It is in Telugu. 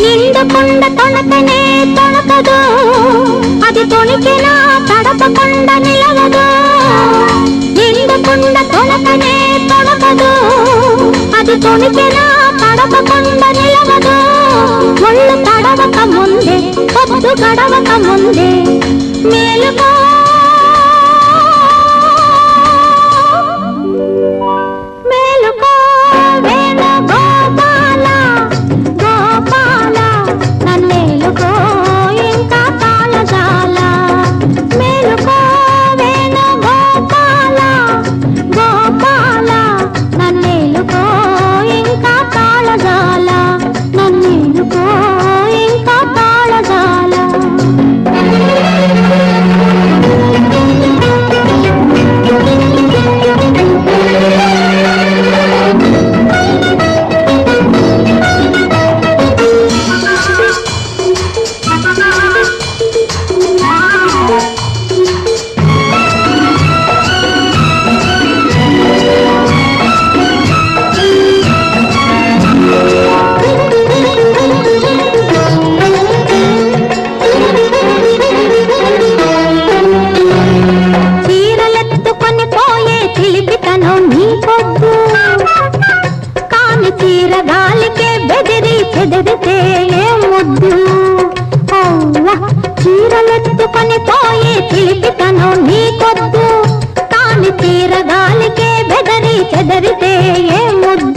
నిండకొండ తొణకనే తొణకదు, అది తొణికినా తడపకొండ నిలవదు. నిండకొండ తొణకనే తొణకదు, అది తొణికినా తడపకొండ నిలవదు. ఒళ్ళు తడవక ముందే పొద్దు గడవక ముందే మేలుకో మేలుకో వేణుగోపాల గోపాల నన్నేలుకో ఇంకా తాళజాల. మేలుకో వేణుగోపాల గోపాల నన్నేలుకో ఇంకా తాళజాల. నన్నేలుకో ఇంకా తాళజాల. చీరలెత్తుకొని పోయే చిలిపితను నీ పొద్దు, కాని చీర గాలికే బెదిరి చెదిరితే ఏం ముద్దు. చీరలెత్తుకొని పోయే చిలిపితను నీ పొద్దు, కాని చీర గాలికే బెదిరి చెదిరితే ఏం ముద్దు.